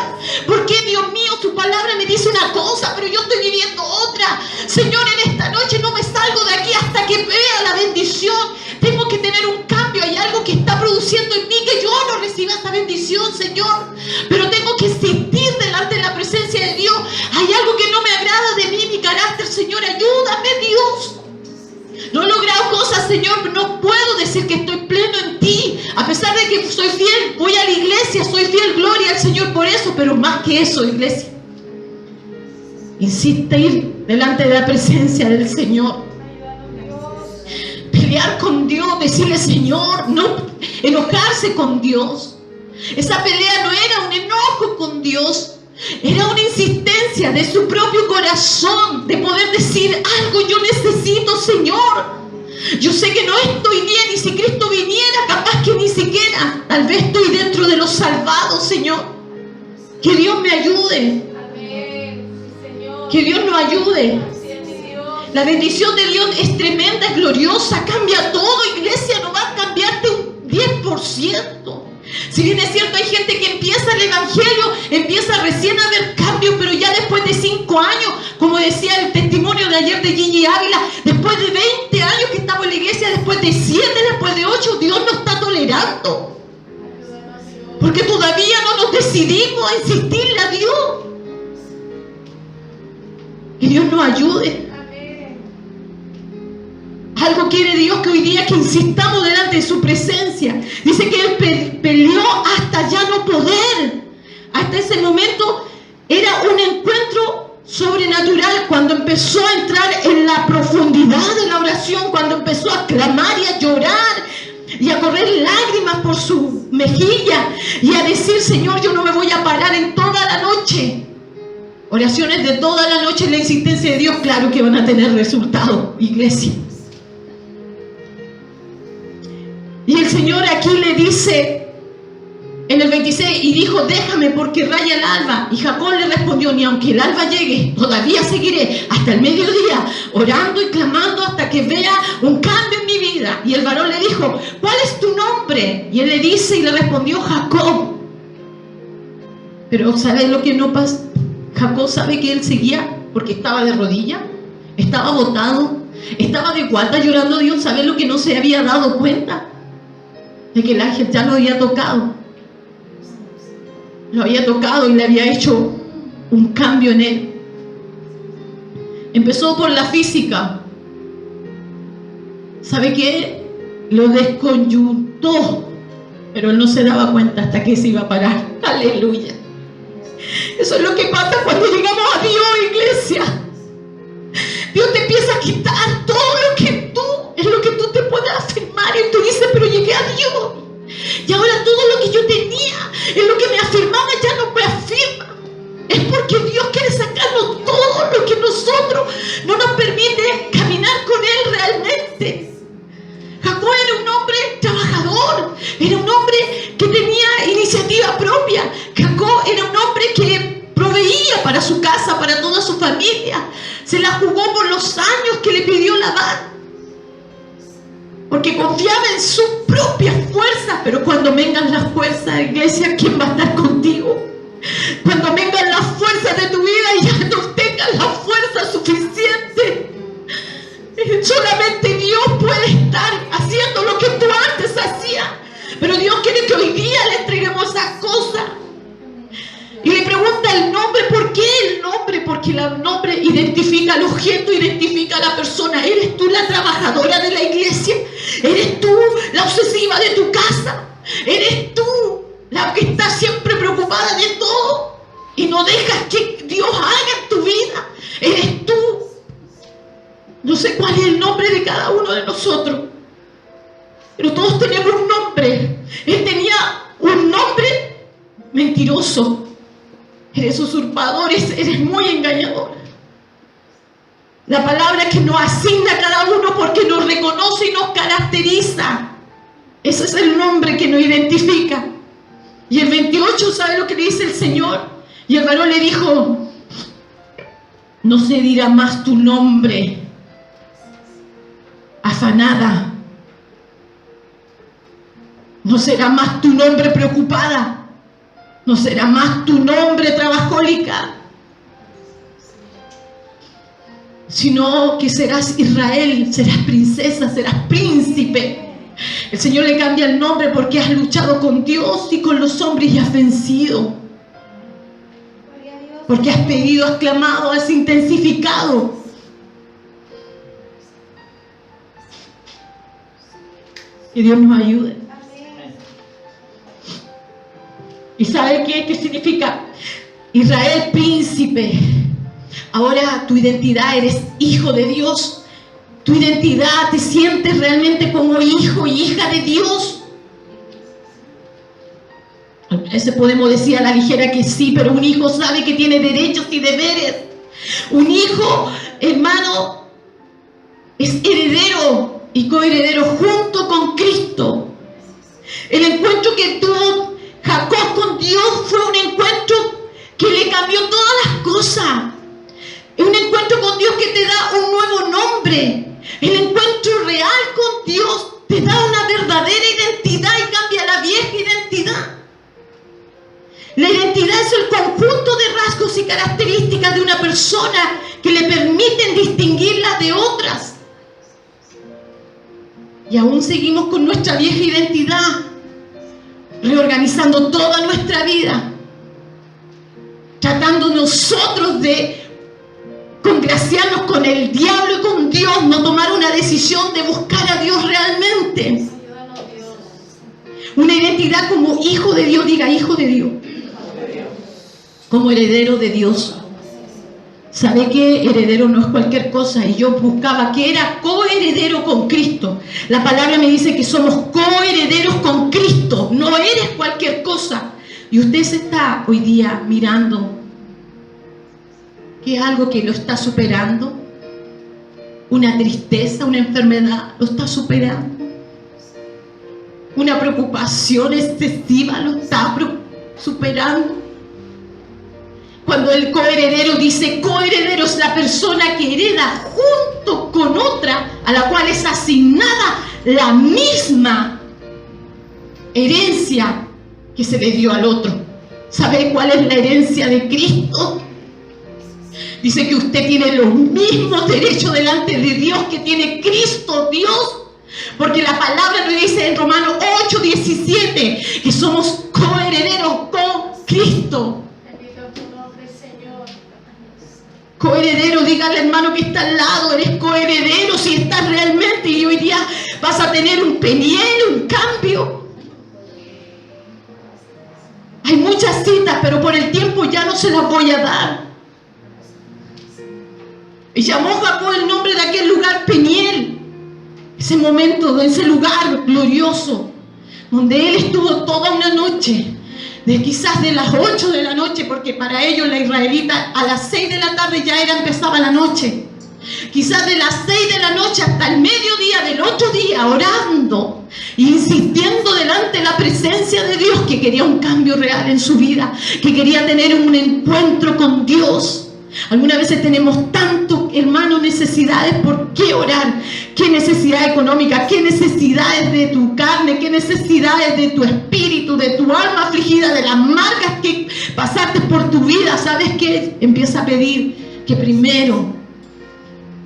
Porque, Dios mío, su palabra me dice una cosa, pero yo estoy viviendo otra. Señor, en esta noche no me salgo de aquí hasta que vea la bendición. Tengo que tener un cambio. Hay algo que está produciendo en mí que yo no reciba esa bendición, Señor. Pero tengo que sentir delante de la presencia de Dios. Hay algo que no me agrada de mí, mi carácter, Señor. Ayúdame, Dios. No he logrado cosas, Señor, pero no puedo decir que estoy pleno en ti. A pesar de que soy fiel, voy a la iglesia, soy fiel, gloria al Señor por eso. Pero más que eso, iglesia, insiste ir delante de la presencia del Señor. Pelear con Dios, decirle Señor, no enojarse con Dios. Esa pelea no era un enojo con Dios, era una insistencia de su propio corazón, de poder decir algo yo necesito, Señor. Yo sé que no estoy bien y si Cristo viniera, capaz que ni siquiera, tal vez estoy dentro de los salvados, Señor. Que Dios me ayude. Que Dios nos ayude. La bendición de Dios es tremenda, es gloriosa, cambia todo, iglesia, no va a cambiarte un 10%. Si bien es cierto, hay gente que empieza el evangelio, empieza recién a ver cambios, pero ya después de 5 años, como decía el testimonio de ayer de Gigi Ávila, después de 20 años que estamos en la iglesia, después de 7, después de 8, Dios nos está tolerando. Porque todavía no nos decidimos a insistirle a Dios. Que Dios nos ayude. Algo quiere Dios que hoy día que insistamos delante de su presencia. Dice que Él peleó hasta ya no poder. Hasta ese momento era un encuentro sobrenatural. Cuando empezó a entrar en la profundidad de la oración, cuando empezó a clamar y a llorar y a correr lágrimas por su mejilla y a decir, Señor, yo no me voy a parar en toda la noche. Oraciones de toda la noche en la insistencia de Dios, claro que van a tener resultado, iglesia. Y el Señor aquí le dice en el 26, y dijo, déjame porque raya el alba. Y Jacob le respondió, ni aunque el alba llegue, todavía seguiré hasta el mediodía, orando y clamando hasta que vea un cambio en mi vida. Y el varón le dijo, ¿cuál es tu nombre? Y él le dice y le respondió, Jacob. Pero ¿sabe lo que no pasa? Jacob sabe que él seguía porque estaba de rodillas, estaba botado, estaba de guarda llorando a Dios. ¿Sabe lo que no se había dado cuenta? De que el ángel ya lo había tocado. Lo había tocado y le había hecho un cambio en él. Empezó por la física. ¿Sabe qué? Lo desconyuntó, pero él no se daba cuenta hasta que se iba a parar. Aleluya. Eso es lo que pasa cuando llegamos a Dios, iglesia. Dios te empieza a quitar todo lo que tú, es lo que tú te puedes ordinario, y tú dices, pero llegué a Dios. Y ahora todo lo que yo tenía, en lo que me afirmaba, ya no me afirma. Es porque Dios quiere sacarnos todo lo que nosotros no nos permite caminar con Él realmente. Jacob era un hombre trabajador, era un hombre que tenía iniciativa propia. Jacob era un hombre que proveía para su casa, para toda su familia. Se la jugó por los años que le pidió Labán, porque confiaba en sus propias fuerzas. Pero cuando vengan las fuerzas, iglesia, ¿quién va a estar contigo? Cuando vengan las fuerzas de tu vida y ya no tengas la fuerza suficiente, solamente Dios puede estar haciendo lo que tú antes hacías. Pero Dios quiere que hoy día le entreguemos esas cosas. Y le pregunta el nombre. ¿Por qué el nombre? Porque el nombre identifica al objeto, identifica a la persona. ¿Eres tú la trabajadora de la iglesia? ¿Eres tú la obsesiva de tu casa? ¿Eres tú la que está siempre preocupada de todo y no dejas que Dios haga en tu vida? ¿Eres tú? No sé cuál es el nombre de cada uno de nosotros, pero todos tenemos un nombre. Él tenía un nombre mentiroso. Eres usurpador, eres muy engañador. La palabra que nos asigna a cada uno porque nos reconoce y nos caracteriza. Ese es el nombre que nos identifica. Y el 28, ¿sabe lo que le dice el Señor? Y el varón le dijo: no se dirá más tu nombre afanada, no será más tu nombre preocupada, no será más tu nombre trabajólica, sino que serás Israel, serás princesa, serás príncipe. El Señor le cambia el nombre porque has luchado con Dios y con los hombres y has vencido, porque has pedido, has clamado, has intensificado. Que Dios nos ayude. ¿Y sabe qué significa? Israel, príncipe. Ahora tu identidad, eres hijo de Dios. Tu identidad, te sientes realmente como hijo y hija de Dios. A veces podemos decir a la ligera que sí, pero un hijo sabe que tiene derechos y deberes. Un hijo, hermano, es heredero y coheredero junto con Cristo. El encuentro que tuvo Jacob con Dios fue un encuentro que le cambió todas las cosas. Es un encuentro con Dios que te da un nuevo nombre. El encuentro real con Dios te da una verdadera identidad y cambia la vieja identidad. La identidad es el conjunto de rasgos y características de una persona que le permiten distinguirla de otras. Y aún seguimos con nuestra vieja identidad, reorganizando toda nuestra vida, tratando nosotros de congraciarnos con el diablo y con Dios, no tomar una decisión de buscar a Dios realmente. Una identidad como hijo de Dios, diga hijo de Dios, como heredero de Dios. ¿Sabe qué? Heredero no es cualquier cosa. Y yo buscaba que era coheredero con Cristo. La palabra me dice que somos coherederos con Cristo. No eres cualquier cosa. Y usted se está hoy día mirando que es algo que lo está superando. Una tristeza, una enfermedad, lo está superando. Una preocupación excesiva, lo está superando. Cuando el coheredero dice, coheredero es la persona que hereda junto con otra a la cual es asignada la misma herencia que se le dio al otro. ¿Sabe cuál es la herencia de Cristo? Dice que usted tiene los mismos derechos delante de Dios que tiene Cristo Dios. Porque la palabra nos dice en Romanos 8:17 que somos coherederos con Cristo. Coheredero, dígale hermano que está al lado, eres coheredero si estás realmente, y hoy día vas a tener un Peniel, un cambio. Hay muchas citas, pero por el tiempo ya no se las voy a dar. Y llamó Jacob el nombre de aquel lugar Peniel. ese momento, de ese lugar glorioso, donde Él estuvo toda una noche, quizás de las 8 de la noche, porque para ellos la israelita a las 6 de la tarde ya empezaba la noche. Quizás de las 6 de la noche hasta el mediodía del otro día, orando, insistiendo delante de la presencia de Dios, que quería un cambio real en su vida, que quería tener un encuentro con Dios. Algunas veces tenemos tanto, hermano, necesidades. ¿Por qué orar? ¿Qué necesidad económica? ¿Qué necesidades de tu carne? ¿Qué necesidades de tu espíritu, de tu alma afligida, de las marcas que pasaste por tu vida? ¿Sabes qué? Empieza a pedir que primero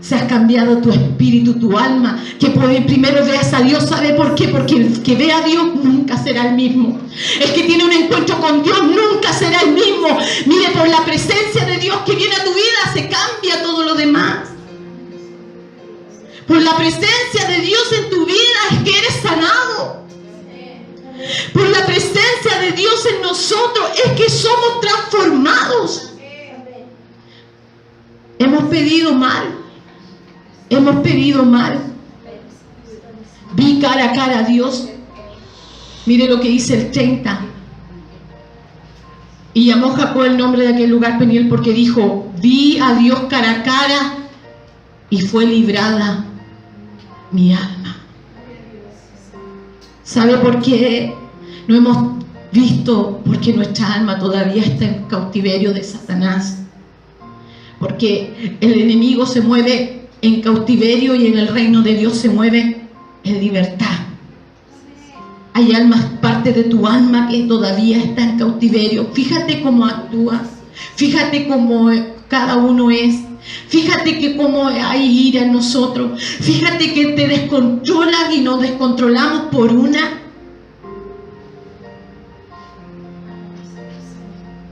seas cambiado tu espíritu, tu alma, que primero veas a Dios. ¿Sabe por qué? Porque el que ve a Dios nunca será el mismo. El que tiene un encuentro con Dios nunca será el mismo. Mire, por la presencia de Dios que viene a tu vida se cambia todo lo demás. Por la presencia de Dios en tu vida es que eres sanado. Por la presencia de Dios en nosotros es que somos transformados. Hemos pedido mal. Hemos pedido mal. Vi cara a cara a Dios. Mire lo que dice el 30. Y llamó Jacob el nombre de aquel lugar Peniel, porque dijo: vi a Dios cara a cara y fue librada mi alma. ¿Sabe por qué no hemos visto? Porque nuestra alma todavía está en cautiverio de Satanás. Porque el enemigo se mueve en cautiverio y en el reino de Dios se mueve en libertad. Hay almas, parte de tu alma que todavía está en cautiverio. Fíjate cómo actúa, fíjate cómo cada uno es, fíjate que cómo hay ira en nosotros, fíjate que te descontrolan y nos descontrolamos por una.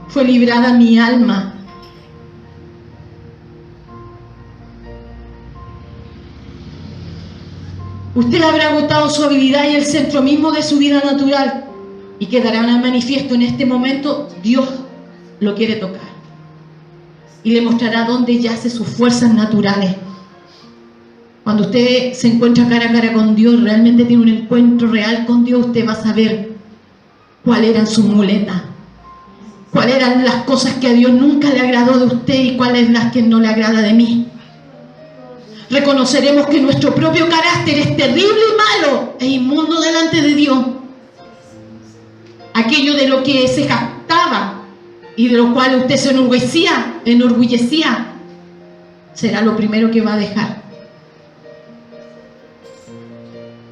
Fue librada mi alma. Usted habrá agotado su habilidad y el centro mismo de su vida natural, y quedará manifiesto en este momento. Dios lo quiere tocar y le mostrará dónde yace sus fuerzas naturales. Cuando usted se encuentra cara a cara con Dios, realmente tiene un encuentro real con Dios, usted va a saber cuáles eran sus muletas, cuáles eran las cosas que a Dios nunca le agradó de usted y cuáles las que no le agrada de mí. Reconoceremos que nuestro propio carácter es terrible y malo e inmundo delante de Dios. Aquello de lo que se jactaba y de lo cual usted se enorgullecía, será lo primero que va a dejar.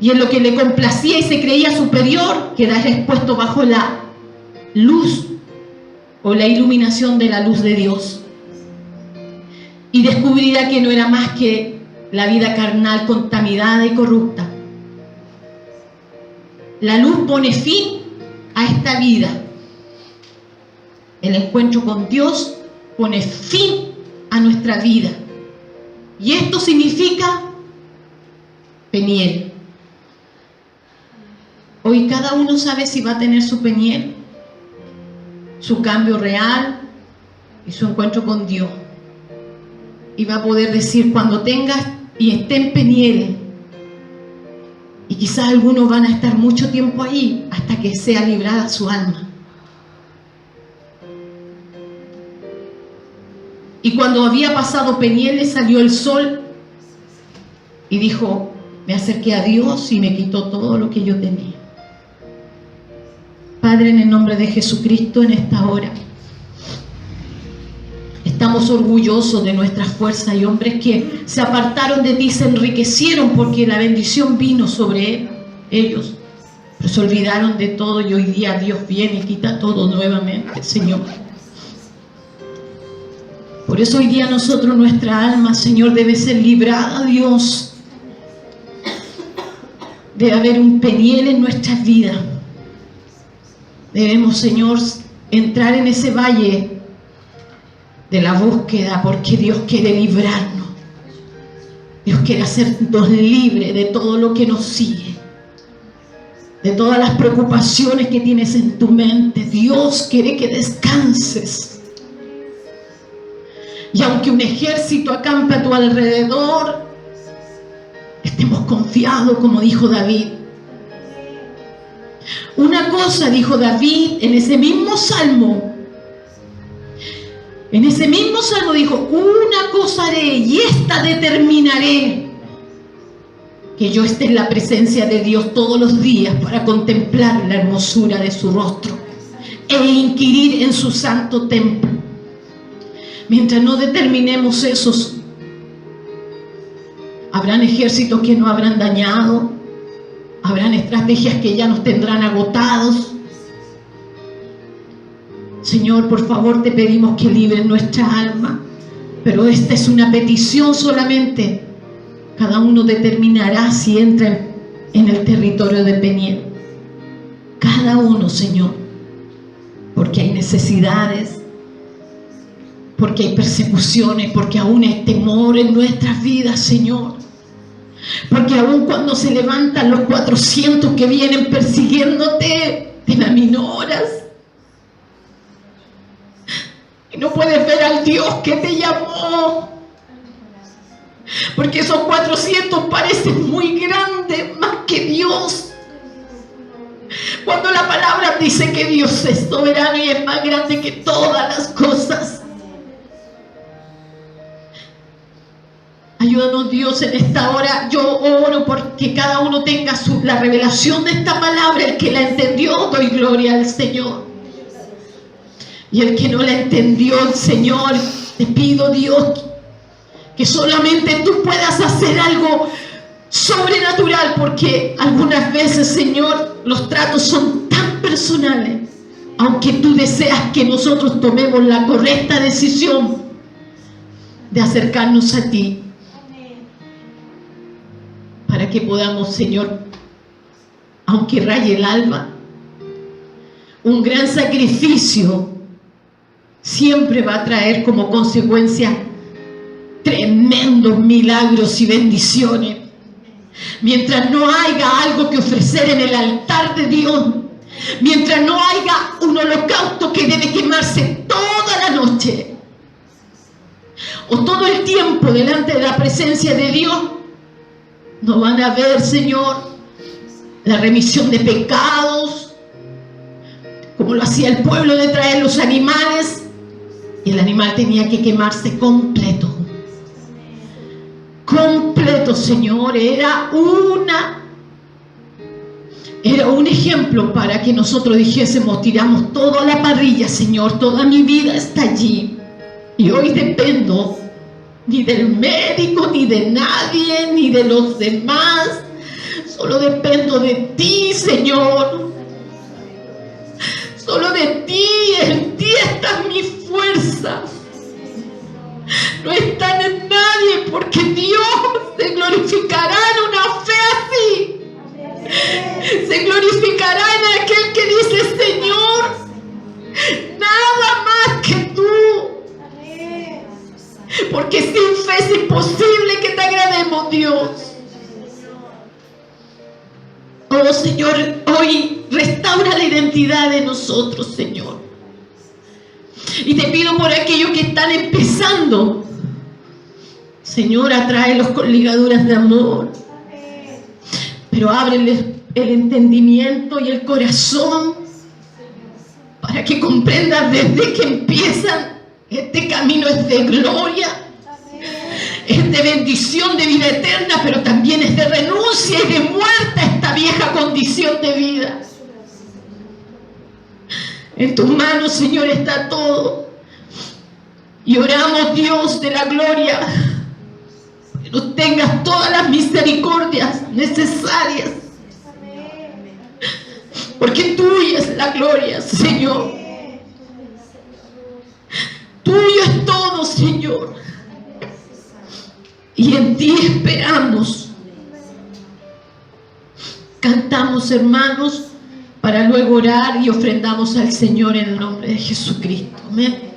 Y en lo que le complacía y se creía superior, quedará expuesto bajo la luz o la iluminación de la luz de Dios. Y descubrirá que no era más que la vida carnal contaminada y corrupta. La luz pone fin a esta vida. El encuentro con Dios pone fin a nuestra vida. Y esto significa Peniel. Hoy cada uno sabe si va a tener su Peniel, su cambio real y su encuentro con Dios. Y va a poder decir, cuando tengas y esté en Peniel, y quizás algunos van a estar mucho tiempo ahí hasta que sea librada su alma. Y cuando había pasado Peniel, le salió el sol y dijo: me acerqué a Dios y me quitó todo lo que yo tenía. Padre, en el nombre de Jesucristo, en esta hora estamos orgullosos de nuestras fuerzas, y hombres que se apartaron de ti se enriquecieron porque la bendición vino sobre ellos, pero se olvidaron de todo, y hoy día Dios viene y quita todo nuevamente, Señor. Por eso hoy día nosotros, nuestra alma, Señor, debe ser librada, Dios. Debe haber un Peniel en nuestras vidas. Debemos, Señor, entrar en ese valle de la búsqueda, porque Dios quiere librarnos. Dios quiere hacernos libres de todo lo que nos sigue, de todas las preocupaciones que tienes en tu mente. Dios quiere que descanses. Y aunque un ejército acampe a tu alrededor, este hemos confiado, como dijo David. Una cosa dijo David en ese mismo salmo. En ese mismo salmo dijo: una cosa haré y esta determinaré, que yo esté en la presencia de Dios todos los días para contemplar la hermosura de su rostro e inquirir en su santo templo. Mientras no determinemos esos, habrán ejércitos que nos habrán dañado, habrán estrategias que ya nos tendrán agotados. Señor, por favor, te pedimos que libres nuestra alma, pero esta es una petición solamente. Cada uno determinará si entra en el territorio de Peniel. Cada uno, Señor, porque hay necesidades, porque hay persecuciones, porque aún hay temor en nuestras vidas, Señor. Porque aún cuando se levantan los 400 que vienen persiguiéndote, te aminoras. Y no puedes ver al Dios que te llamó. Porque esos 400 parecen muy grandes, más que Dios. Cuando la palabra dice que Dios es soberano y es más grande que todas las cosas. Ayúdanos, Dios, en esta hora. Yo oro porque cada uno tenga la revelación de esta palabra. El que la entendió, doy gloria al Señor. Y el que no la entendió, Señor, te pido, Dios, que solamente tú puedas hacer algo sobrenatural, porque algunas veces, Señor, los tratos son tan personales, aunque tú deseas que nosotros tomemos la correcta decisión de acercarnos a ti, para que podamos, Señor, aunque raye el alma, un gran sacrificio siempre va a traer como consecuencia tremendos milagros y bendiciones. Mientras no haya algo que ofrecer en el altar de Dios, mientras no haya un holocausto que debe quemarse toda la noche o todo el tiempo delante de la presencia de Dios, no van a ver, Señor, la remisión de pecados, como lo hacía el pueblo de traer los animales, y el animal tenía que quemarse completo. Completo, Señor. Era un ejemplo para que nosotros dijésemos: tiramos todo a la parrilla, Señor, toda mi vida está allí. Y hoy dependo ni del médico, ni de nadie, ni de los demás. Solo dependo de ti, Señor. Solo de ti. En ti está mi fuerza. No están en nadie, porque Dios se glorificará en una fe así. Se glorificará en aquel que dice: Señor, nada más que tú. Porque sin fe es imposible que te agrademos, Dios. Oh, Señor, hoy restaura la identidad de nosotros, Señor. Y te pido por aquellos que están empezando, Señor, atráelos con ligaduras de amor, pero ábreles el entendimiento y el corazón para que comprendan desde que empiezan. Este camino es de gloria, es de bendición, de vida eterna, pero también es de renuncia y de muerte a esta vieja condición de vida. En tus manos, Señor, está todo. Y oramos, Dios de la gloria, que nos tengas todas las misericordias necesarias, porque tuya es la gloria, Señor. Tuyo es todo, Señor. Y en ti esperamos. Cantamos, hermanos, para luego orar y ofrendamos al Señor en el nombre de Jesucristo. Amén.